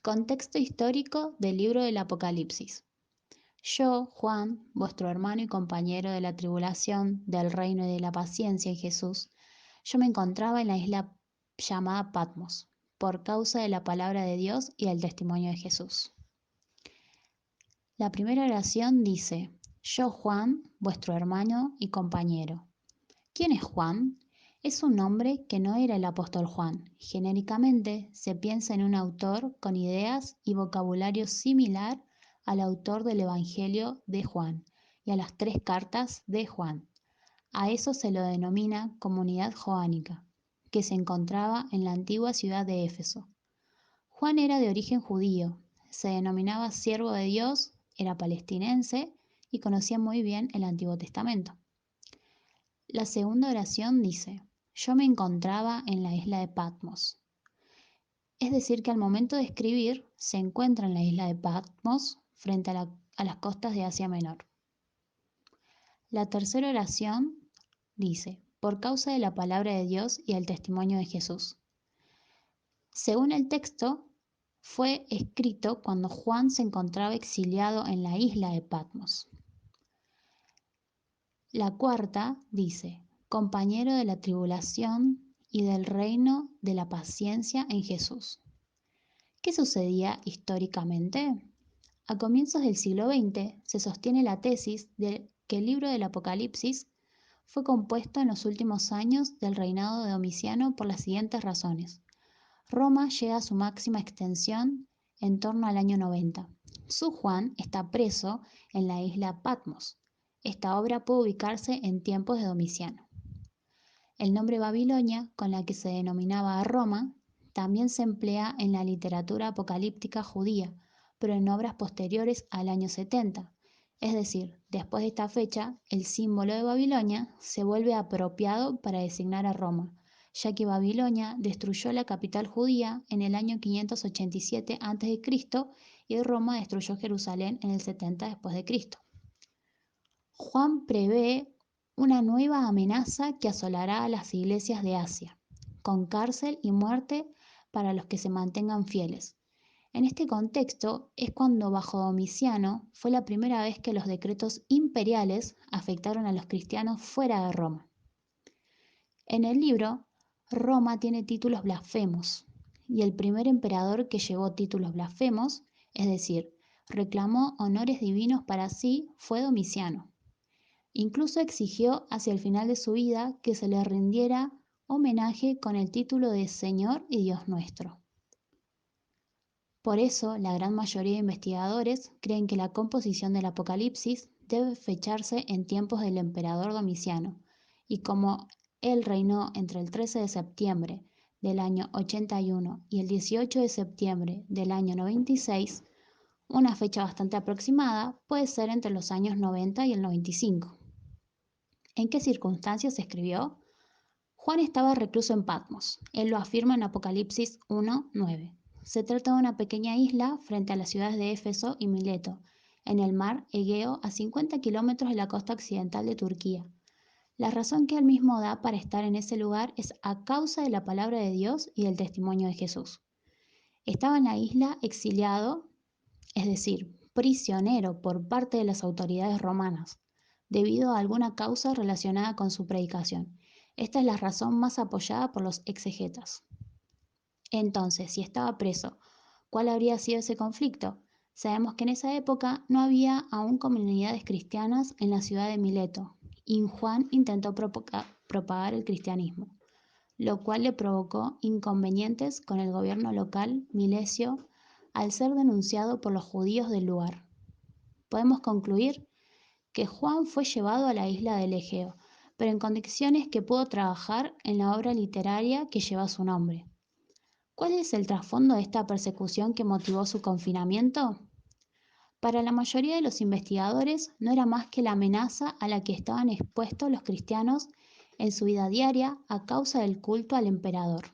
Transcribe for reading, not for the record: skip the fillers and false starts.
Contexto histórico del libro del Apocalipsis. Yo, Juan, vuestro hermano y compañero de la tribulación, del reino y de la paciencia en Jesús, yo me encontraba en la isla llamada Patmos, por causa de la palabra de Dios y el testimonio de Jesús. La primera oración dice, yo, Juan, vuestro hermano y compañero. ¿Quién es Juan? Es un nombre que no era el apóstol Juan. Genéricamente se piensa en un autor con ideas y vocabulario similar al autor del Evangelio de Juan y a las 3 cartas de Juan. A eso se lo denomina comunidad joánica, que se encontraba en la antigua ciudad de Éfeso. Juan era de origen judío, se denominaba siervo de Dios, era palestinense y conocía muy bien el Antiguo Testamento. La segunda oración dice, yo me encontraba en la isla de Patmos. Es decir, que al momento de escribir se encuentra en la isla de Patmos frente a las costas de Asia Menor. La tercera oración dice, por causa de la palabra de Dios y el testimonio de Jesús. Según el texto, fue escrito cuando Juan se encontraba exiliado en la isla de Patmos. La cuarta dice, compañero de la tribulación y del reino de la paciencia en Jesús. ¿Qué sucedía históricamente? A comienzos del siglo XX se sostiene la tesis de que el libro del Apocalipsis fue compuesto en los últimos años del reinado de Domiciano por las siguientes razones. Roma llega a su máxima extensión en torno al año 90. Su Juan está preso en la isla Patmos. Esta obra puede ubicarse en tiempos de Domiciano. El nombre Babilonia, con la que se denominaba a Roma, también se emplea en la literatura apocalíptica judía, pero en obras posteriores al año 70. Es decir, después de esta fecha, el símbolo de Babilonia se vuelve apropiado para designar a Roma, ya que Babilonia destruyó la capital judía en el año 587 a.C. y Roma destruyó Jerusalén en el 70 después de Cristo. Juan prevé una nueva amenaza que asolará a las iglesias de Asia, con cárcel y muerte para los que se mantengan fieles. En este contexto es cuando bajo Domiciano fue la primera vez que los decretos imperiales afectaron a los cristianos fuera de Roma. En el libro, Roma tiene títulos blasfemos, y el primer emperador que llevó títulos blasfemos, es decir, reclamó honores divinos para sí, fue Domiciano. Incluso exigió hacia el final de su vida que se le rindiera homenaje con el título de Señor y Dios nuestro. Por eso, la gran mayoría de investigadores creen que la composición del Apocalipsis debe fecharse en tiempos del emperador Domiciano, y como él reinó entre el 13 de septiembre del año 81 y el 18 de septiembre del año 96, una fecha bastante aproximada puede ser entre los años 90 y el 95. ¿En qué circunstancias se escribió? Juan estaba recluso en Patmos. Él lo afirma en Apocalipsis 1:9. Se trata de una pequeña isla frente a las ciudades de Éfeso y Mileto, en el mar Egeo a 50 kilómetros de la costa occidental de Turquía. La razón que él mismo da para estar en ese lugar es a causa de la palabra de Dios y del testimonio de Jesús. Estaba en la isla exiliado, es decir, prisionero por parte de las autoridades romanas, debido a alguna causa relacionada con su predicación. Esta es la razón más apoyada por los exegetas. Entonces, si estaba preso, ¿cuál habría sido ese conflicto? Sabemos que en esa época no había aún comunidades cristianas en la ciudad de Mileto, y Juan intentó propagar el cristianismo, lo cual le provocó inconvenientes con el gobierno local milesio al ser denunciado por los judíos del lugar. Podemos concluir que Juan fue llevado a la isla del Egeo, pero en condiciones que pudo trabajar en la obra literaria que lleva su nombre. ¿Cuál es el trasfondo de esta persecución que motivó su confinamiento? Para la mayoría de los investigadores no era más que la amenaza a la que estaban expuestos los cristianos en su vida diaria a causa del culto al emperador.